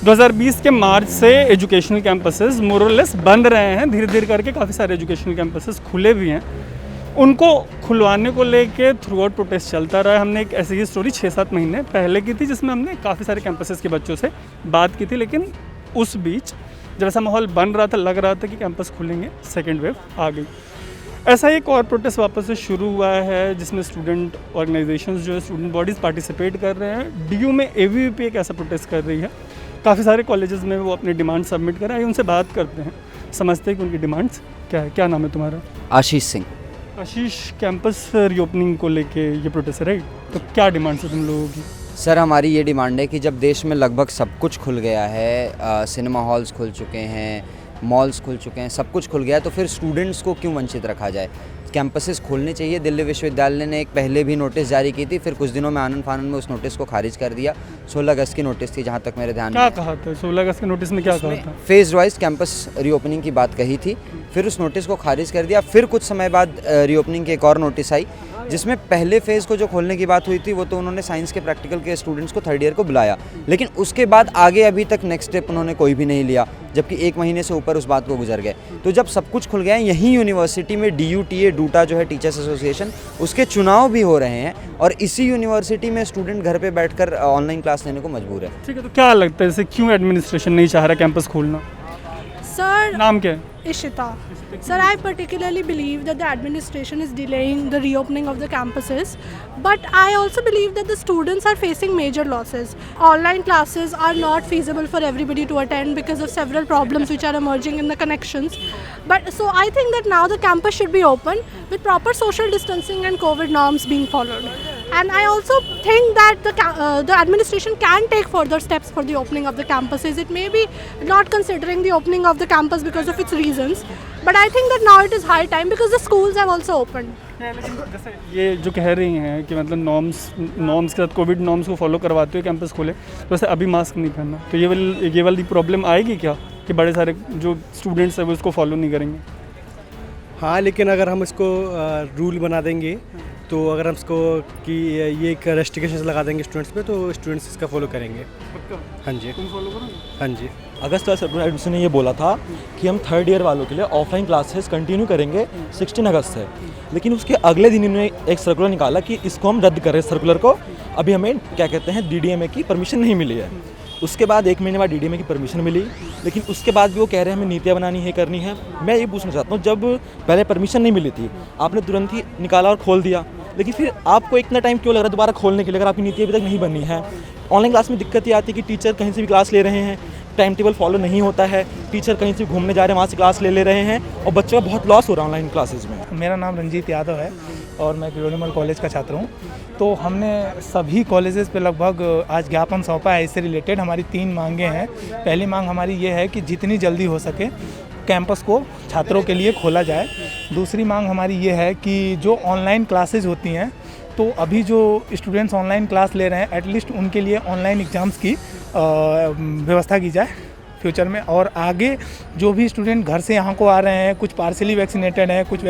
2020 के मार्च से educational campuses मोर और लेस बंद रहे हैं। धीरे धीरे करके काफ़ी सारे एजुकेशनल कैंपसेस खुले भी हैं। उनको खुलवाने को लेके थ्रू आउट प्रोटेस्ट चलता रहा है। हमने एक ऐसी ही स्टोरी 6-7 महीने पहले की थी, जिसमें हमने काफ़ी सारे कैंपसेस के बच्चों से बात की थी। लेकिन उस बीच जब ऐसा माहौल बन रहा था, लग रहा था कि कैंपस खुलेंगे, सेकेंड वेव आ गई। ऐसा एक और प्रोटेस्ट वापस से शुरू हुआ है, जिसमें स्टूडेंट ऑर्गेनाइजेशंस जो है, स्टूडेंट बॉडीज़ पार्टिसिपेट कर रहे हैं। डीयू में एबीवीपी एक ऐसा प्रोटेस्ट कर रही है। काफ़ी सारे कॉलेजेस में वो अपनी डिमांड सबमिट कर रहे हैं। उनसे बात करते हैं, समझते हैं कि उनकी डिमांड्स क्या है। क्या नाम है तुम्हारा? आशीष सिंह। आशीष, कैंपस रीओपनिंग को लेके ये प्रोटेस्ट है, राइट? तो क्या डिमांड्स है तुम लोगों की? सर, हमारी ये डिमांड है कि जब देश में लगभग सब कुछ खुल गया है, सिनेमा हॉल्स खुल चुके हैं, मॉल्स खुल चुके हैं, सब कुछ खुल गया है, तो फिर स्टूडेंट्स को क्यों वंचित रखा जाए? कैंपसेस खोलने चाहिए। दिल्ली विश्वविद्यालय ने एक पहले भी नोटिस जारी की थी, फिर कुछ दिनों में आनन फानन में उस नोटिस को खारिज कर दिया। 16 अगस्त की नोटिस थी, जहाँ तक मेरे ध्यान में। क्या कहा था 16 अगस्त के नोटिस में? क्या कहा था? फेज वाइज कैंपस रीओपनिंग की बात कही थी, फिर उस नोटिस को खारिज कर दिया। फिर कुछ समय बाद रीओपनिंग की एक और नोटिस आई, जिसमें पहले फेज़ को जो खोलने की बात हुई थी, वो तो उन्होंने साइंस के प्रैक्टिकल के स्टूडेंट्स को थर्ड ईयर को बुलाया, लेकिन उसके बाद आगे अभी तक नेक्स्ट स्टेप उन्होंने कोई भी नहीं लिया, जबकि 1 महीने से ऊपर उस बात को गुजर गए। तो जब सब कुछ खुल गया है, यहीं यूनिवर्सिटी में DUTA डूटा जो है टीचर्स एसोसिएशन, उसके चुनाव भी हो रहे हैं, और इसी यूनिवर्सिटी में स्टूडेंट घर पे बैठकर ऑनलाइन क्लास लेने को मजबूर है। ठीक है, तो क्या लगता है जैसे क्यों एडमिनिस्ट्रेशन नहीं चाह रहा कैंपस खोलना? सर, नाम क्या है? Ishita. Sir, I particularly believe that the administration is delaying the reopening of the campuses, but I also believe that the students are facing major losses. Online classes are not feasible for everybody to attend because of several problems which are emerging in the connections. But so I think that now the campus should be open with proper social distancing and COVID norms being followed. And I also think that the administration can take further steps for the opening of the campuses. It may be not considering the opening of the campus because of its reasons, but I think that now it is high time because the schools have also opened. जैसे ये जो कह रही हैं कि मतलब norms के साथ कोविड नॉर्म्स को फॉलो करवाते हुए कैंपस खोले, तो वैसे अभी मास्क नहीं पहनना, तो ये वाली प्रॉब्लम आएगी क्या कि बड़े सारे जो स्टूडेंट्स हैं वो इसको फॉलो नहीं करेंगे? हाँ, लेकिन अगर हम इसको रूल बना देंगे, तो अगर हम इसको कि ये एक रेस्ट्रिक्शंस लगा देंगे स्टूडेंट्स पे, तो स्टूडेंट्स इसका फॉलो करेंगे। हाँ जी, तुम फॉलो करोगे? हाँ जी। अगस्त का सर्कुलर एडमिशन ने ये बोला था कि हम थर्ड ईयर वालों के लिए ऑफलाइन क्लासेस कंटिन्यू करेंगे 16 अगस्त से, लेकिन उसके अगले दिन इन्होंने एक सर्कुलर निकाला कि इसको हम रद्द करें सर्कुलर को। अभी हमें क्या कहते हैं DDMA की परमिशन नहीं मिली है। उसके बाद 1 महीने बाद DDMA की परमिशन मिली, लेकिन उसके बाद भी वो कह रहे हैं हमें नीतियाँ बनानी है, करनी है। मैं ये पूछना चाहता हूँ, जब पहले परमिशन नहीं मिली थी, आपने तुरंत ही निकाला और खोल दिया, लेकिन फिर आपको इतना टाइम क्यों लग रहा है दोबारा खोलने के लिए, अगर आपकी नीति अभी तक नहीं बननी है? ऑनलाइन क्लास में दिक्कत ये आती है कि टीचर कहीं से भी क्लास ले रहे हैं, टाइम टेबल फॉलो नहीं होता है, टीचर कहीं से घूमने जा रहे हैं, वहाँ से क्लास ले रहे हैं, और बच्चों का बहुत लॉस हो रहा है ऑनलाइन क्लासेस में। मेरा नाम रंजीत यादव है और मैं क्लोनिमल कॉलेज का छात्र हूँ। तो हमने सभी कॉलेजेस पे लगभग आज ज्ञापन सौंपा है। इससे रिलेटेड हमारी 3 मांगें हैं। पहली मांग हमारी ये है कि जितनी जल्दी हो सके कैंपस को छात्रों के लिए खोला जाए। दूसरी मांग हमारी ये है कि जो ऑनलाइन क्लासेज होती हैं, तो अभी जो स्टूडेंट्स ऑनलाइन क्लास ले रहे हैं, एटलीस्ट उनके लिए ऑनलाइन एग्ज़ाम्स की व्यवस्था की जाए फ्यूचर में। और आगे जो भी स्टूडेंट घर से यहाँ को आ रहे हैं, कुछ पार्सली वैक्सीनेटेड हैं, कुछ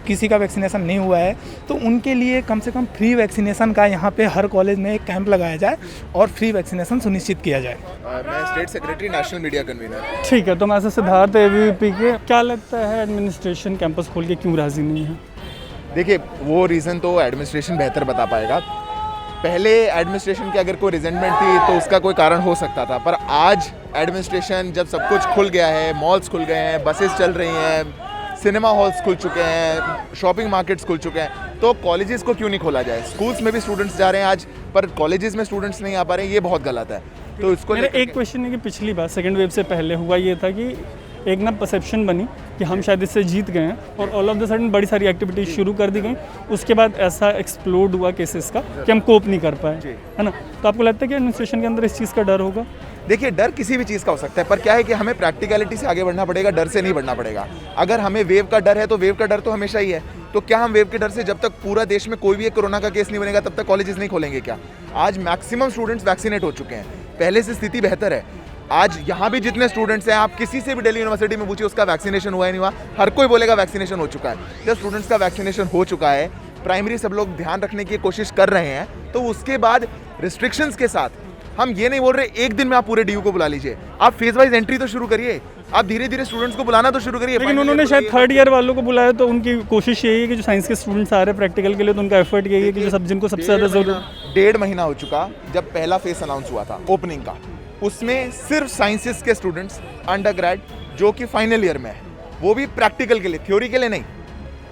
किसी का वैक्सीनेशन नहीं हुआ है, तो उनके लिए कम से कम फ्री वैक्सीनेशन का यहाँ पे हर कॉलेज में एक कैंप लगाया जाए और फ्री वैक्सीनेशन सुनिश्चित किया जाए। मैं state secretary, national media convener. ठीक है, तो मैं सिद्धार्थ ABVP के। क्या लगता है एडमिनिस्ट्रेशन कैंपस खोल के क्यों राज़ी नहीं है? देखिए, वो रीज़न तो एडमिनिस्ट्रेशन बेहतर बता पाएगा। पहले एडमिनिस्ट्रेशन की अगर कोई रिजेंटमेंट थी तो उसका कोई कारण हो सकता था, पर आज एडमिनिस्ट्रेशन जब सब कुछ खुल गया है, मॉल्स खुल गए हैं, बसेस चल रही हैं, सिनेमा हॉल्स खुल चुके हैं, शॉपिंग मार्केट्स खुल चुके हैं, तो कॉलेजेस को क्यों नहीं खोला जाए? स्कूल्स में भी स्टूडेंट्स जा रहे हैं आज, पर कॉलेजेस में स्टूडेंट्स नहीं आ पा रहे हैं, ये बहुत गलत है। तो इसको मेरा एक क्वेश्चन है कि पिछली बार सेकेंड वेव से पहले हुआ ये था कि एक ना परसेप्शन बनी कि हम शायद इससे जीत गए हैं, और ऑल ऑफ द सडन बड़ी सारी एक्टिविटीज़ शुरू कर दी गई। उसके बाद ऐसा एक्सप्लोड हुआ केसेस का कि हम कोप नहीं कर पाए, है ना? तो आपको लगता है कि एडमिनिस्ट्रेशन के अंदर इस चीज़ का डर होगा? देखिए, डर किसी भी चीज़ का हो सकता है, पर क्या है कि हमें प्रैक्टिकलिटी से आगे बढ़ना पड़ेगा, डर से नहीं बढ़ना पड़ेगा। अगर हमें वेव का डर है तो वेव का डर तो हमेशा ही है, तो क्या हम वेव के डर से जब तक पूरा देश में कोई भी एक कोरोना का केस नहीं बनेगा तब तक कॉलेजेस नहीं खोलेंगे क्या? आज मैक्सिमम स्टूडेंट्स वैक्सीनेट हो चुके हैं, पहले से स्थिति बेहतर है। आज यहाँ भी जितने स्टूडेंट्स हैं, आप किसी से भी दिल्ली यूनिवर्सिटी में पूछिए, उसका वैक्सीनेशन हुआ है नहीं हुआ, हर कोई बोलेगा वैक्सीनेशन हो चुका है। जब स्टूडेंट्स का वैक्सीनेशन हो चुका है, प्राइमरी सब लोग ध्यान रखने की कोशिश कर रहे हैं, तो उसके बाद रिस्ट्रिक्शंस के साथ हम ये नहीं बोल रहे एक दिन में आप पूरे डीयू को बुला लीजिए, आप फेज वाइज एंट्री तो शुरू करिए, आप धीरे धीरे स्टूडेंट्स को बुलाना तो शुरू करिए। लेकिन उन्होंने शायद थर्ड ईयर वालों को बुलाया तो उनकी कोशिश यही है कि जो साइंस के स्टूडेंट्स आ रहे हैं प्रैक्टिकल के लिए, तो उनका एफर्ट यही है कि जो सब जिनको सबसे ज़्यादा जरूरत। 1.5 महीना हो चुका जब पहला फेज अनाउंस हुआ था ओपनिंग का, उसमें सिर्फ साइंसेस के स्टूडेंट्स अंडर ग्रेड जो कि फाइनल ईयर में है, वो भी प्रैक्टिकल के लिए, थ्योरी के लिए नहीं।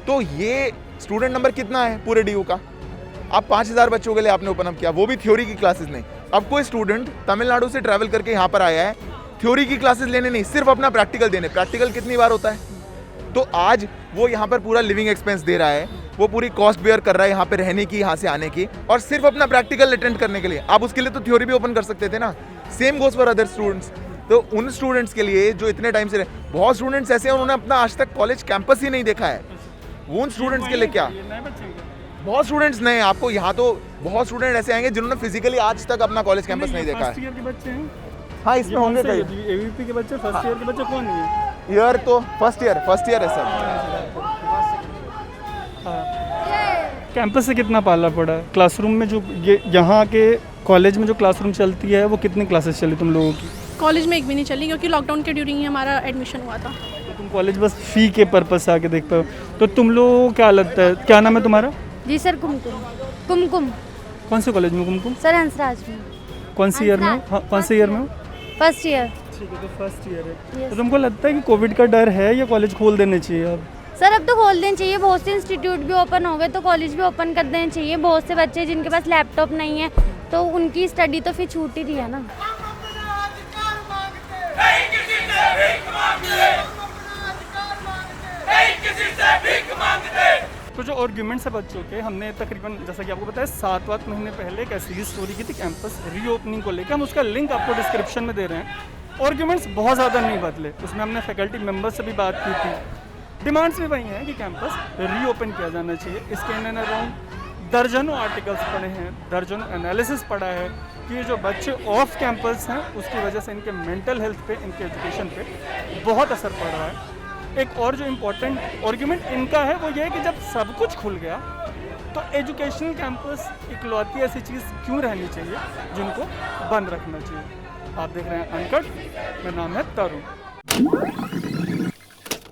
तो ये स्टूडेंट नंबर कितना है पूरे डीयू का? आप 5000 बच्चों के लिए आपने ओपन अप किया, वो भी थ्योरी की क्लासेस नहीं। अब कोई स्टूडेंट तमिलनाडु से ट्रैवल करके यहाँ पर आया है थ्योरी की क्लासेस लेने नहीं, सिर्फ अपना प्रैक्टिकल देने। प्रैक्टिकल कितनी बार होता है? तो आज वो यहाँ पर पूरा लिविंग एक्सपेंस दे रहा है, वो पूरी कॉस्ट बेयर कर रहा है यहाँ पे रहने की, यहाँ से आने की, और सिर्फ अपना प्रैक्टिकल अटेंड करने के लिए। आप उसके लिए तो थ्योरी भी ओपन कर सकते थे ना। Same goes for other students. तो उन स्टूडेंट्स के लिए जो इतने टाइम से रहे, बहुत स्टूडेंट्स ऐसे हैं उन्होंने अपना आज तक कॉलेज कैंपस ही नहीं देखा है, वो उन स्टूडेंट्स के लिए क्या? बहुत स्टूडेंट्स नए, आपको यहाँ तो बहुत स्टूडेंट ऐसे आएंगे जिन्होंने फिजिकली आज तक अपना कॉलेज कैंपस नहीं देखा फर्स्ट है। ईयर के बच्चे हैं, हाँ, इसमें होंगे कई एवीपी के बच्चे, फर्स्ट ईयर के बच्चे कौन नहीं है? ईयर, तो फर्स्ट ईयर है सर। कैंपस से कितना पाला पड़ा? क्लासरूम में जो ये यहाँ के कॉलेज में जो क्लासरूम चलती है वो कितनी क्लासेस चली तुम लोगों की? कॉलेज में एक भी नहीं चली क्योंकि लॉकडाउन के ड्यूरिंग ही हमारा एडमिशन हुआ था। तो तुम कॉलेज बस फी के पर्पज से आके देखते हो, तो तुम लोगों को क्या लगता है, क्या नाम है तुम्हारा? जी सर, कुमकुम। कौन से कॉलेज में कुमकुम? सर हंसराज में। कौन सी ईयर में हो? हाँ, कौन से ईयर में हो? First year. ठीक है, तो फर्स्ट ईयर है। तो तुमको लगता है कि कोविड का डर है या कॉलेज खोल देने चाहिए अब? सर अब तो खोल देना चाहिए, बहुत से इंस्टीट्यूट भी ओपन हो गए तो कॉलेज भी ओपन कर देना चाहिए। बहुत से बच्चे जिनके पास लैपटॉप नहीं है तो उनकी स्टडी तो फिर छूट ही रही है ना। तो जो आर्ग्यूमेंट्स है बच्चों के, हमने तकरीबन जैसा कि आपको बताया 7-8 महीने पहले एक ऐसी स्टोरी की थी कैंपस रीओपनिंग को लेकर, हम उसका लिंक आपको डिस्क्रिप्शन में दे रहे हैं। आर्ग्यूमेंट्स बहुत ज़्यादा नहीं बदले, उसमें हमने फैकल्टी मेंबर्स से भी बात की थी, डिमांड्स भी वही हैं कि कैंपस रीओपन किया जाना चाहिए। इसके इन एंड अराउंड दर्जनों आर्टिकल्स पढ़े हैं, दर्जनों एनालिसिस पढ़ा है कि ये जो बच्चे ऑफ कैंपस हैं उसकी वजह से इनके मेंटल हेल्थ पे, इनके एजुकेशन पे बहुत असर पड़ रहा है। एक और जो इम्पोर्टेंट आर्ग्यूमेंट इनका है वो ये है कि जब सब कुछ खुल गया तो एजुकेशनल कैंपस इकलौती ऐसी चीज़ क्यों रहनी चाहिए जिनको बंद रखना चाहिए। आप देख रहे हैं अनकट, मेरा नाम है तरुण।